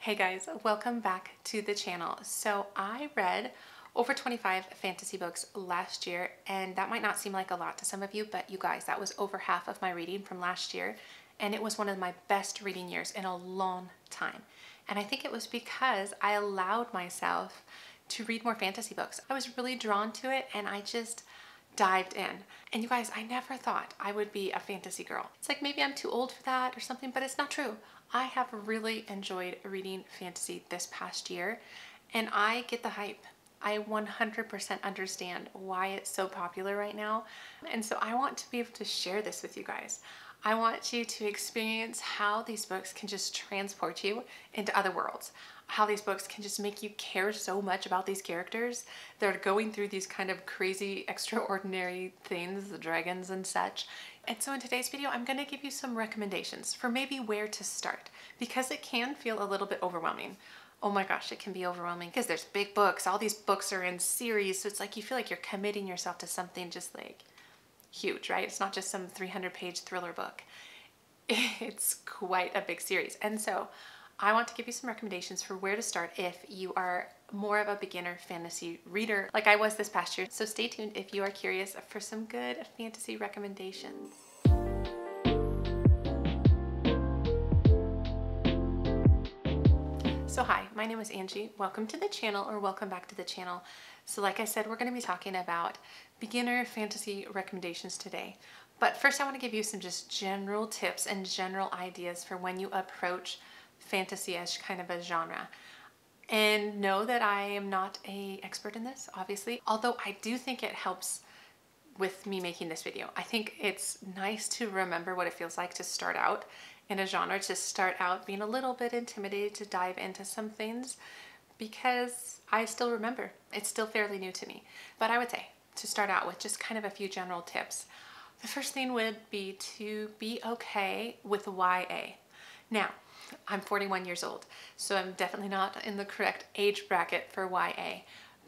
Hey guys, welcome back to the channel. So I read over 25 fantasy books last year, and that might not seem like a lot to some of you, but you guys, that was over half of my reading from last year, and it was one of my best reading years in a long time. And I think it was because I allowed myself to read more fantasy books. I was really drawn to it, and I just dived in. And you guys, I never thought I would be a fantasy girl. It's like maybe I'm too old for that or something, but it's not true. I have really enjoyed reading fantasy this past year, and I get the hype. I 100% understand why it's so popular right now. And so I want to be able to share this with you guys. I want you to experience how these books can just transport you into other worlds. How these books can just make you care so much about these characters. They're going through these kind of crazy, extraordinary things, the dragons and such. And so in today's video, I'm gonna give you some recommendations for maybe where to start, because it can feel a little bit overwhelming. Oh my gosh, it can be overwhelming because there's big books. All these books are in series. So it's like you feel like you're committing yourself to something just like huge, right? It's not just some 300-page thriller book. It's quite a big series. And so I want to give you some recommendations for where to start if you are more of a beginner fantasy reader like I was this past year. So stay tuned if you are curious for some good fantasy recommendations. So hi, my name is Angie. Welcome to the channel, or welcome back to the channel. So like I said, we're going to be talking about beginner fantasy recommendations today. But first I want to give you some just general tips and general ideas for when you approach fantasy as kind of a genre. And know that I am not an expert in this, obviously, although I do think it helps with me making this video. I think it's nice to remember what it feels like to start out in a genre, to start out being a little bit intimidated to dive into some things, because I still remember. It's still fairly new to me. But I would say to start out with just kind of a few general tips. The first thing would be to be okay with YA. Now, I'm 41 years old, so I'm definitely not in the correct age bracket for YA.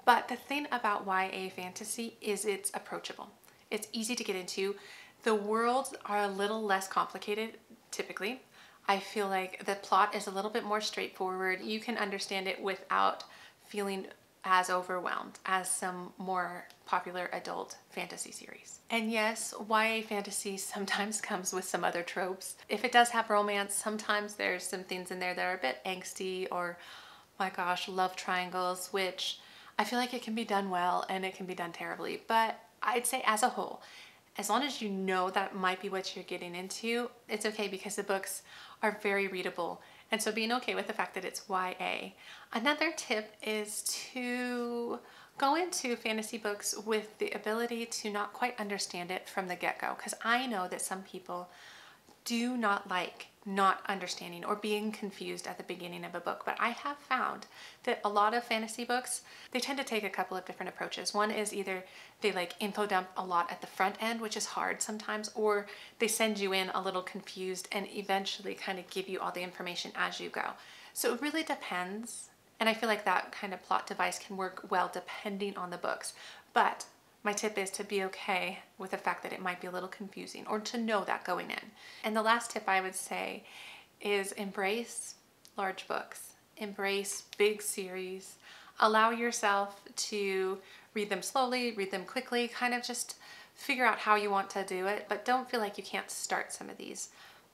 But the thing about YA fantasy is it's approachable. It's easy to get into. The worlds are a little less complicated, typically. I feel like the plot is a little bit more straightforward. You can understand it without feeling as overwhelmed as some more popular adult fantasy series. And yes, YA fantasy sometimes comes with some other tropes. If it does have romance, sometimes there's some things in there that are a bit angsty, or my gosh, love triangles, which I feel like it can be done well and it can be done terribly. But I'd say as a whole, as long as you know that might be what you're getting into, it's okay, because the books are very readable. And so being okay with the fact that it's YA. Another tip is to go into fantasy books with the ability to not quite understand it from the get-go, because I know that some people do not like not understanding or being confused at the beginning of a book. But I have found that a lot of fantasy books, they tend to take a couple of different approaches. One is either they like info dump a lot at the front end, which is hard sometimes, or they send you in a little confused and eventually kind of give you all the information as you go. So it really depends. And I feel like that kind of plot device can work well depending on the books. But my tip is to be okay with the fact that it might be a little confusing, or to know that going in. And the last tip I would say is embrace large books. Embrace big series. Allow yourself to read them slowly, read them quickly, kind of just figure out how you want to do it, but don't feel like you can't start some of these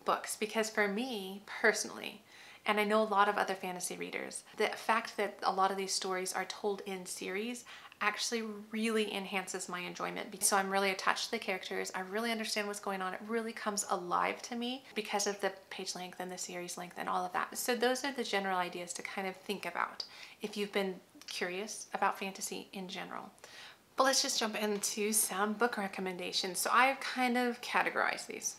books. Because for me personally, and I know a lot of other fantasy readers, the fact that a lot of these stories are told in series actually really enhances my enjoyment. So I'm really attached to the characters. I really understand what's going on. It really comes alive to me because of the page length and the series length and all of that. So those are the general ideas to kind of think about if you've been curious about fantasy in general. But let's just jump into some book recommendations. So I've kind of categorized these.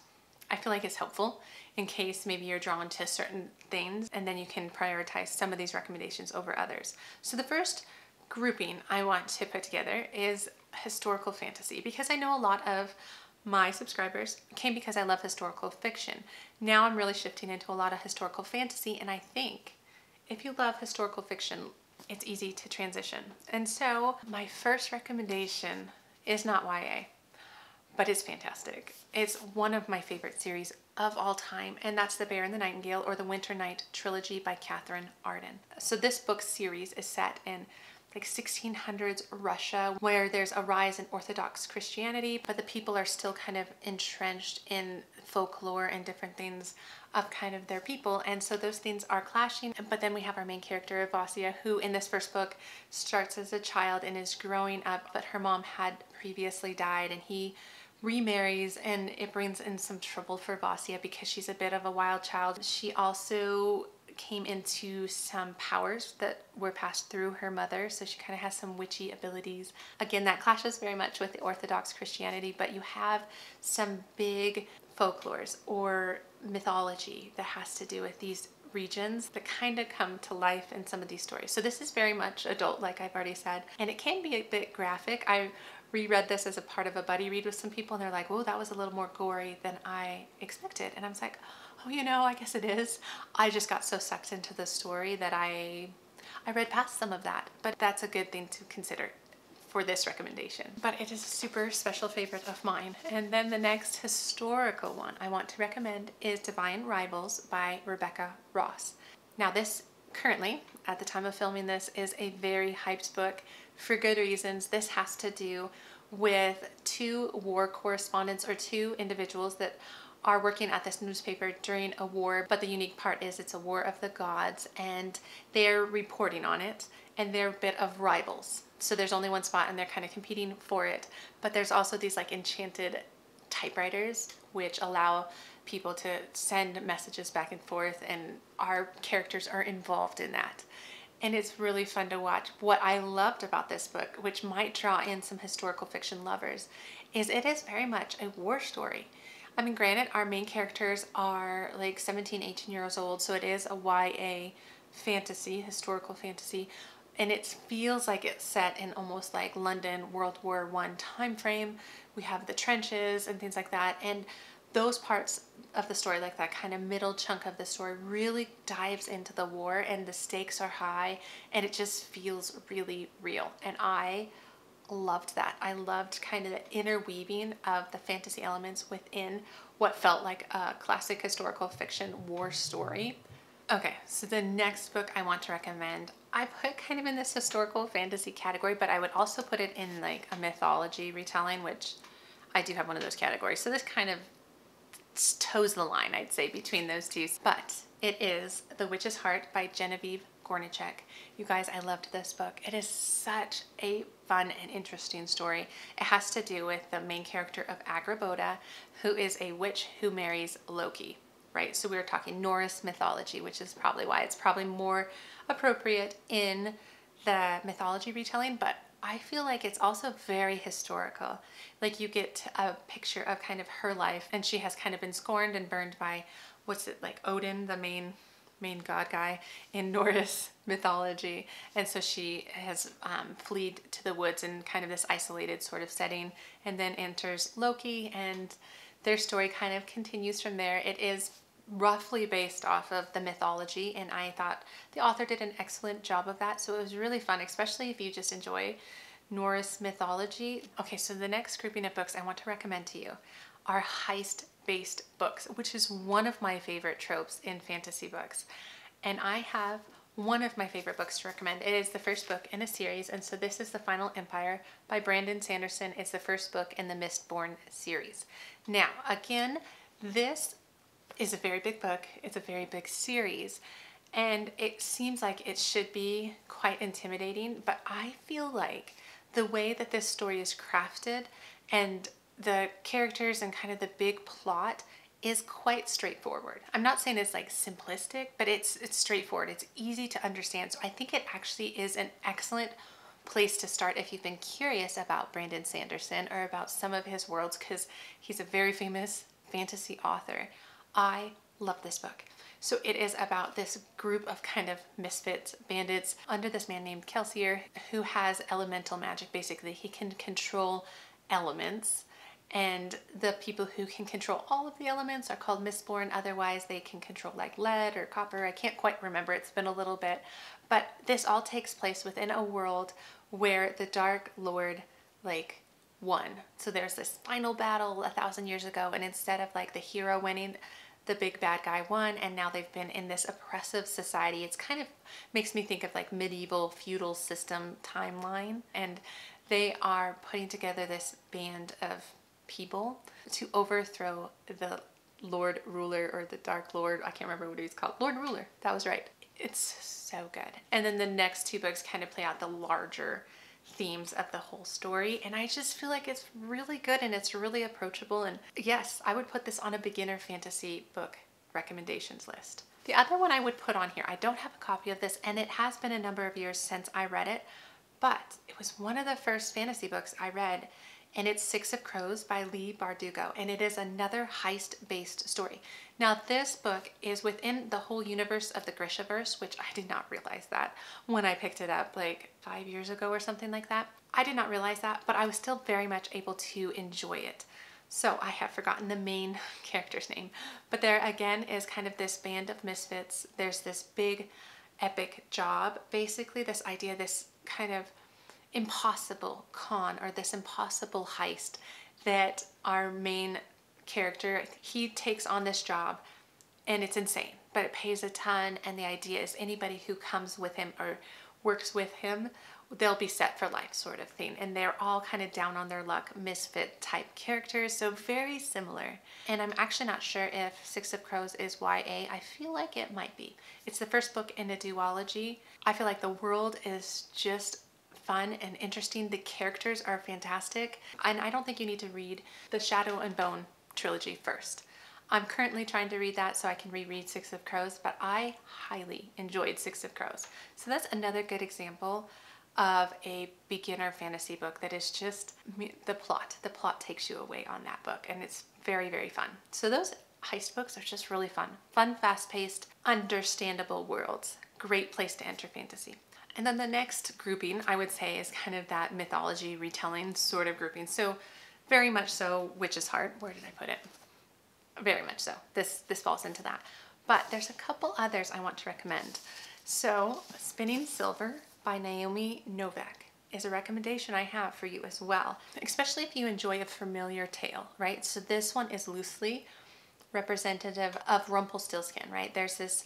I feel like it's helpful in case maybe you're drawn to certain things, and then you can prioritize some of these recommendations over others. So the first grouping I want to put together is historical fantasy, because I know a lot of my subscribers came because I love historical fiction. Now I'm really shifting into a lot of historical fantasy, and I think if you love historical fiction, it's easy to transition. And so my first recommendation is not YA, but it's fantastic. It's one of my favorite series of all time, and that's The Bear and the Nightingale, or The Winter Night Trilogy by Catherine Arden. So this book series is set in like 1600s Russia, where there's a rise in Orthodox Christianity, but the people are still kind of entrenched in folklore and different things of kind of their people. And so those things are clashing. But then we have our main character, Vasya, who in this first book starts as a child and is growing up, but her mom had previously died, and he remarries, and it brings in some trouble for Vasya because she's a bit of a wild child. She also came into some powers that were passed through her mother, so she kind of has some witchy abilities. Again, that clashes very much with the Orthodox Christianity, but you have some big folklores or mythology that has to do with these regions that kind of come to life in some of these stories. So this is very much adult, like I've already said, and it can be a bit graphic. I reread this as a part of a buddy read with some people, and they're like, "Oh, that was a little more gory than I expected." And I was like, "Oh, you know, I guess it is." I just got so sucked into the story that I read past some of that, but that's a good thing to consider for this recommendation. But it is a super special favorite of mine. And then the next historical one I want to recommend is Divine Rivals by Rebecca Ross. Now this currently, at the time of filming this, is a very hyped book for good reasons. This has to do with two war correspondents, or two individuals that are working at this newspaper during a war, but the unique part is it's a war of the gods, and they're reporting on it, and they're a bit of rivals. So there's only one spot and they're kind of competing for it. But there's also these like enchanted typewriters which allow people to send messages back and forth, and our characters are involved in that. And it's really fun to watch. What I loved about this book, which might draw in some historical fiction lovers, is it is very much a war story. I mean, granted, our main characters are like 17, 18 years old, so it is a YA fantasy, historical fantasy, and it feels like it's set in almost like London World War I time frame. We have the trenches and things like that, and those parts of the story, like that kind of middle chunk of the story, really dives into the war, and the stakes are high, and it just feels really real. And I loved that. I loved kind of the interweaving of the fantasy elements within what felt like a classic historical fiction war story. Okay, so the next book I want to recommend, I put kind of in this historical fantasy category, but I would also put it in like a mythology retelling, which I do have one of those categories. So this kind of toes the line, I'd say, between those two. But it is The Witch's Heart by Genevieve Gornichek. You guys, I loved this book. It is such a fun and interesting story. It has to do with the main character of Agrabota, who is a witch who marries Loki, right? So we were talking Norse mythology, which is probably why it's probably more appropriate in the mythology retelling, but I feel like it's also very historical. Like you get a picture of kind of her life, and she has kind of been scorned and burned by, what's it, like Odin, the main god guy in Norse mythology. And so she has fled to the woods in kind of this isolated sort of setting, and then enters Loki, and their story kind of continues from there. It is roughly based off of the mythology, and I thought the author did an excellent job of that. So it was really fun, especially if you just enjoy Norse mythology. Okay, so the next grouping of books I want to recommend to you are heist-based books, which is one of my favorite tropes in fantasy books. And I have one of my favorite books to recommend. It is the first book in a series, and so this is The Final Empire by Brandon Sanderson. It's the first book in the Mistborn series. Now, again, this is a very big book. It's a very big series, and it seems like it should be quite intimidating, but I feel like the way that this story is crafted and the characters and kind of the big plot is quite straightforward. I'm not saying it's like simplistic, but it's straightforward. It's easy to understand. So I think it actually is an excellent place to start if you've been curious about Brandon Sanderson or about some of his worlds, because he's a very famous fantasy author. I love this book. So it is about this group of kind of misfits, bandits, under this man named Kelsier, who has elemental magic. Basically, he can control elements, and the people who can control all of the elements are called Mistborn. Otherwise, they can control like lead or copper. I can't quite remember. It's been a little bit. But this all takes place within a world where the Dark Lord like won. So there's this final battle 1,000 years ago, and instead of like the hero winning, the big bad guy won, and now they've been in this oppressive society. It's kind of makes me think of like medieval feudal system timeline, and they are putting together this band of people to overthrow the Lord Ruler, or the Dark Lord. I can't remember what he's called. Lord Ruler. That was right. It's so good. And then the next two books kind of play out the larger themes of the whole story, and I just feel like it's really good and it's really approachable. And yes, I would put this on a beginner fantasy book recommendations list. The other one I would put on here, I don't have a copy of this, and it has been a number of years since I read it, but it was one of the first fantasy books I read, and it's Six of Crows by Leigh Bardugo, and it is another heist-based story. Now, this book is within the whole universe of the Grishaverse, which I did not realize that when I picked it up like 5 years ago or something like that. I did not realize that, but I was still very much able to enjoy it. So I have forgotten the main character's name, but there again is kind of this band of misfits. There's this big epic job, basically this idea, this kind of impossible con, or this impossible heist that our main character, he takes on this job, and it's insane, but it pays a ton, and the idea is anybody who comes with him or works with him, they'll be set for life, sort of thing. And they're all kind of down on their luck, misfit type characters, so very similar. And I'm actually not sure if Six of Crows is YA. I feel like it might be. It's the first book in a duology. I feel like the world is just fun and interesting. The characters are fantastic, and I don't think you need to read the Shadow and Bone trilogy first. I'm currently trying to read that so I can reread Six of Crows, but I highly enjoyed Six of Crows. So that's another good example of a beginner fantasy book that is just the plot takes you away on that book, and it's very, very fun. So those heist books are just really fun, fast-paced, understandable worlds. Great place to enter fantasy. And then the next grouping, I would say, is kind of that mythology retelling sort of grouping. So very much so Witch's Heart. Where did I put it? Very much so. This falls into that. But there's a couple others I want to recommend. So Spinning Silver by Naomi Novik is a recommendation I have for you as well, especially if you enjoy a familiar tale, right? So this one is loosely representative of Rumpelstiltskin, right? There's this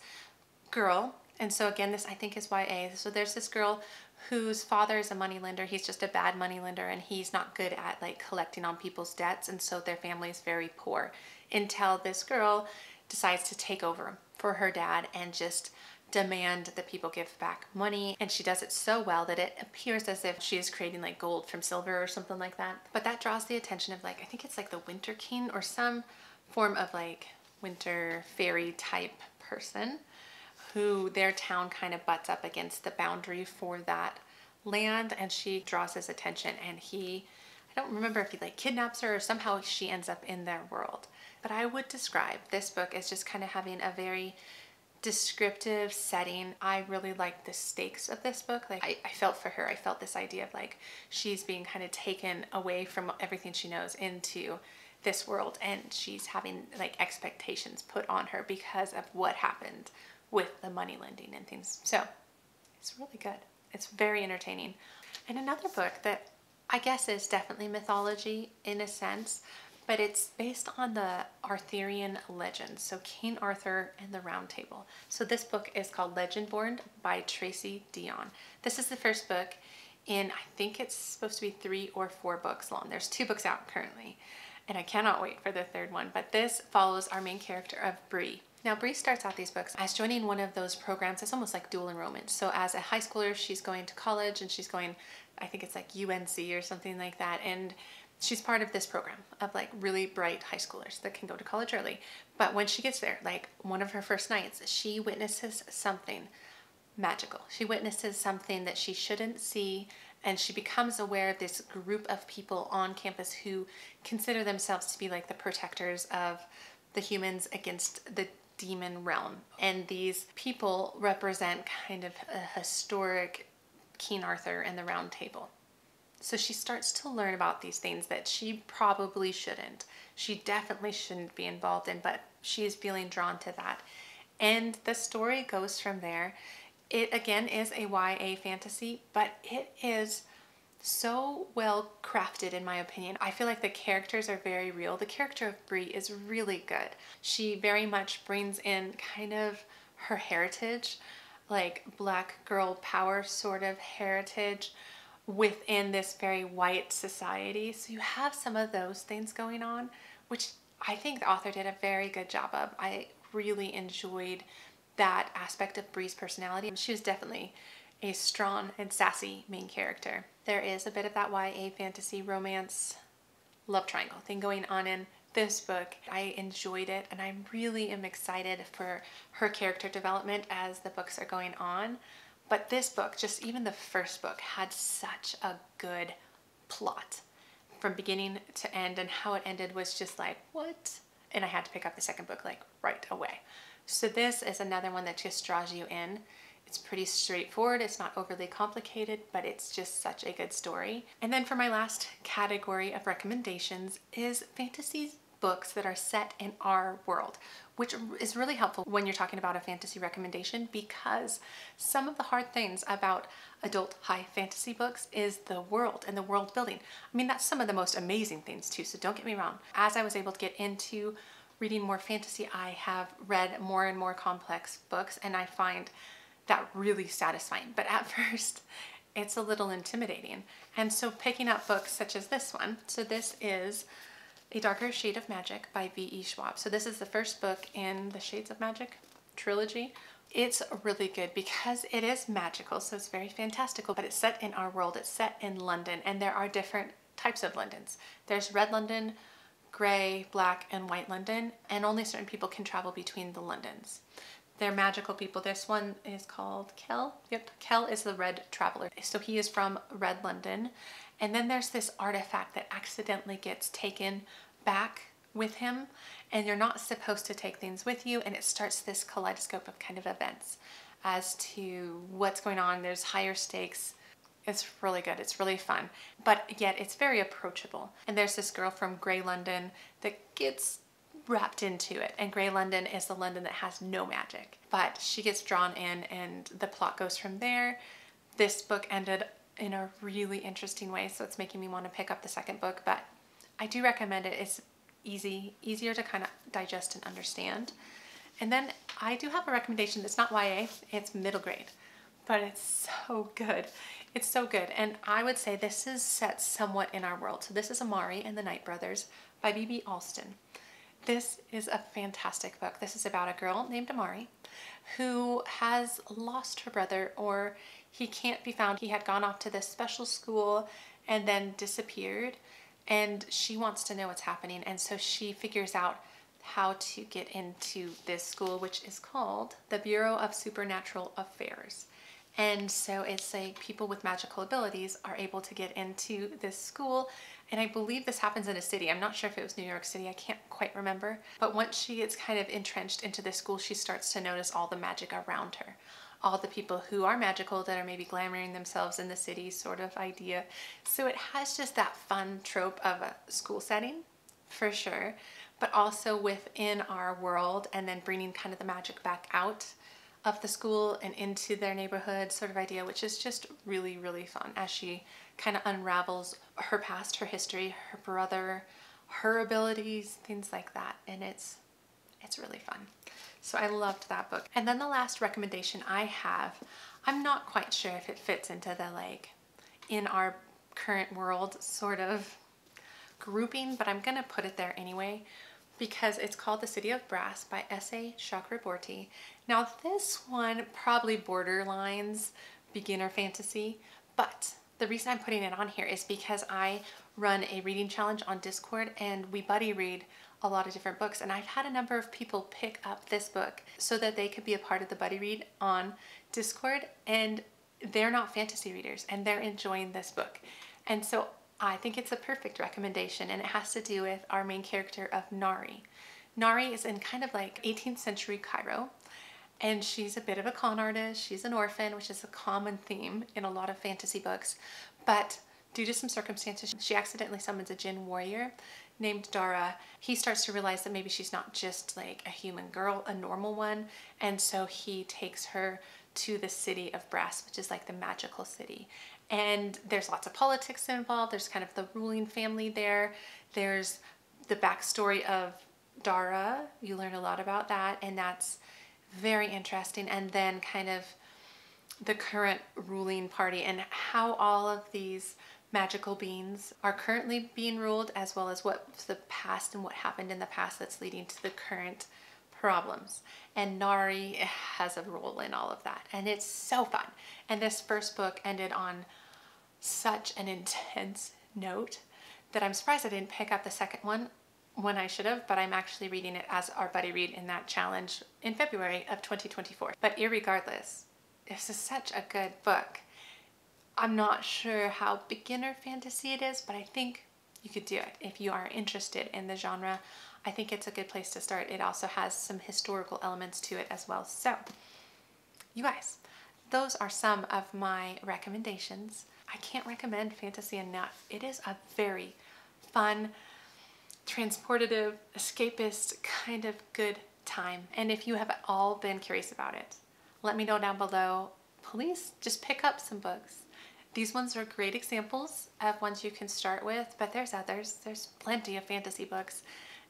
girl, and so again, this I think is YA. So there's this girl whose father is a moneylender. He's just a bad moneylender, and he's not good at like collecting on people's debts, and so their family is very poor until this girl decides to take over for her dad and just demand that people give back money. And she does it so well that it appears as if she is creating like gold from silver or something like that. But that draws the attention of like, I think it's like the Winter King or some form of like winter fairy type person, who their town kind of butts up against the boundary for that land, and she draws his attention, and he, I don't remember if he like kidnaps her or somehow she ends up in their world. But I would describe this book as just kind of having a very descriptive setting. I really like the stakes of this book. Like I felt for her. I felt this idea of like she's being kind of taken away from everything she knows into this world, and she's having like expectations put on her because of what happened with the money lending and things. So it's really good. It's very entertaining. And another book that I guess is definitely mythology in a sense, but it's based on the Arthurian legends. So King Arthur and the Round Table. So this book is called Legendborn by Tracy Dion. This is the first book in, I think it's supposed to be 3 or 4 books long. There's 2 books out currently, and I cannot wait for the 3rd one. But this follows our main character of Bree. Now, Bree starts out these books as joining one of those programs. It's almost like dual enrollment. So as a high schooler, she's going to college, and she's going, I think it's like UNC or something like that. And she's part of this program of like really bright high schoolers that can go to college early. But when she gets there, like one of her first nights, she witnesses something magical. She witnesses something that she shouldn't see, and she becomes aware of this group of people on campus who consider themselves to be like the protectors of the humans against the demon realm. And these people represent kind of a historic King Arthur and the Round Table. So she starts to learn about these things that she probably shouldn't. She definitely shouldn't be involved in, but she is feeling drawn to that. And the story goes from there. It again is a YA fantasy, but it is so well crafted in my opinion. I feel like the characters are very real. The character of Bree is really good. She very much brings in kind of her heritage, like black girl power sort of heritage within this very white society. So you have some of those things going on, which I think the author did a very good job of. I really enjoyed that aspect of Bree's personality. She was definitely a strong and sassy main character. There is a bit of that YA fantasy romance love triangle thing going on in this book. I enjoyed it, and I really am excited for her character development as the books are going on. But this book, just even the first book, had such a good plot from beginning to end, and how it ended was just like, what? And I had to pick up the second book like right away. So this is another one that just draws you in. It's pretty straightforward. It's not overly complicated, but it's just such a good story. And then for my last category of recommendations is fantasy books that are set in our world, which is really helpful when you're talking about a fantasy recommendation, because some of the hard things about adult high fantasy books is the world and the world building. I mean, that's some of the most amazing things too, so don't get me wrong. As I was able to get into reading more fantasy, I have read more and more complex books, and I find that really satisfying. But at first, it's a little intimidating. And so picking up books such as this one, so this is A Darker Shade of Magic by V.E. Schwab. So this is the first book in the Shades of Magic trilogy. It's really good because it is magical, so it's very fantastical, but it's set in our world. It's set in London, and there are different types of Londons. There's red London, gray, black, and white London, and only certain people can travel between the Londons. They're magical people. This one is called Kel. Yep, Kel is the red traveler. So he is from red London. And then there's this artifact that accidentally gets taken back with him, and you're not supposed to take things with you, and it starts this kaleidoscope of kind of events as to what's going on. There's higher stakes. It's really good. It's really fun, but yet it's very approachable. And there's this girl from Grey London that gets wrapped into it, and Grey London is the London that has no magic, but she gets drawn in, and the plot goes from there. This book ended in a really interesting way, so it's making me want to pick up the second book, but I do recommend it. It's easier to kind of digest and understand. And then I do have a recommendation that's not YA, it's middle grade, but it's so good. It's so good, and I would say this is set somewhat in our world. So this is Amari and the Night Brothers by B.B. Alston. This is a fantastic book. This is about a girl named Amari who has lost her brother, or he can't be found. He had gone off to this special school and then disappeared, and she wants to know what's happening. And so she figures out how to get into this school, which is called the Bureau of Supernatural Affairs. And so it's like people with magical abilities are able to get into this school. And I believe this happens in a city. I'm not sure if it was New York City. I can't quite remember. But once she gets kind of entrenched into this school, she starts to notice all the magic around her. All the people who are magical that are maybe glamoring themselves in the city sort of idea. So it has just that fun trope of a school setting, for sure. But also within our world, and then bringing kind of the magic back out of the school and into their neighborhood sort of idea, which is just really, really fun as she kind of unravels her past, her history, her brother, her abilities, things like that. And it's really fun. So I loved that book. And then the last recommendation I have, I'm not quite sure if it fits into the like in our current world sort of grouping, but I'm gonna put it there anyway, because it's called The City of Brass by S.A. Chakraborty. Now this one probably borderlines beginner fantasy, but the reason I'm putting it on here is because I run a reading challenge on Discord, and we buddy read a lot of different books, and I've had a number of people pick up this book so that they could be a part of the buddy read on Discord, and they're not fantasy readers and they're enjoying this book. And so I think it's a perfect recommendation, and it has to do with our main character of Nari. Nari is in kind of like 18th century Cairo, and she's a bit of a con artist. She's an orphan, which is a common theme in a lot of fantasy books, but due to some circumstances, she accidentally summons a Jinn warrior named Dara. He starts to realize that maybe she's not just like a human girl, a normal one, and so he takes her to the city of Brass, which is like the magical city. And there's lots of politics involved. There's kind of the ruling family there. There's the backstory of Dara. You learn a lot about that, and that's very interesting. And then kind of the current ruling party and how all of these magical beings are currently being ruled, as well as what's the past and what happened in the past that's leading to the current problems. And Nari has a role in all of that, and it's so fun. And this first book ended on such an intense note that I'm surprised I didn't pick up the second one when I should have, but I'm actually reading it as our buddy read in that challenge in February of 2024. But irregardless, this is such a good book. I'm not sure how beginner fantasy it is, but I think you could do it if you are interested in the genre. I think it's a good place to start. It also has some historical elements to it as well. So, you guys, those are some of my recommendations. I can't recommend fantasy enough. It is a very fun, transportative, escapist, kind of good time. And if you have all been curious about it, let me know down below. Please just pick up some books. These ones are great examples of ones you can start with, but there's others. There's plenty of fantasy books.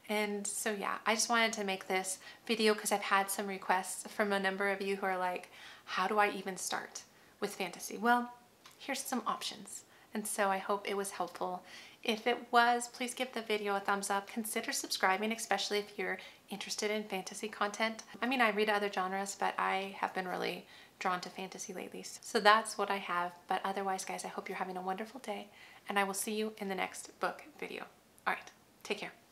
And so yeah, I just wanted to make this video because I've had some requests from a number of you who are like, how do I even start with fantasy? Well, here's some options. And so I hope it was helpful. If it was, please give the video a thumbs up. Consider subscribing, especially if you're interested in fantasy content. I mean, I read other genres, but I have been really drawn to fantasy lately. So that's what I have. But otherwise, guys, I hope you're having a wonderful day, and I will see you in the next book video. All right, take care.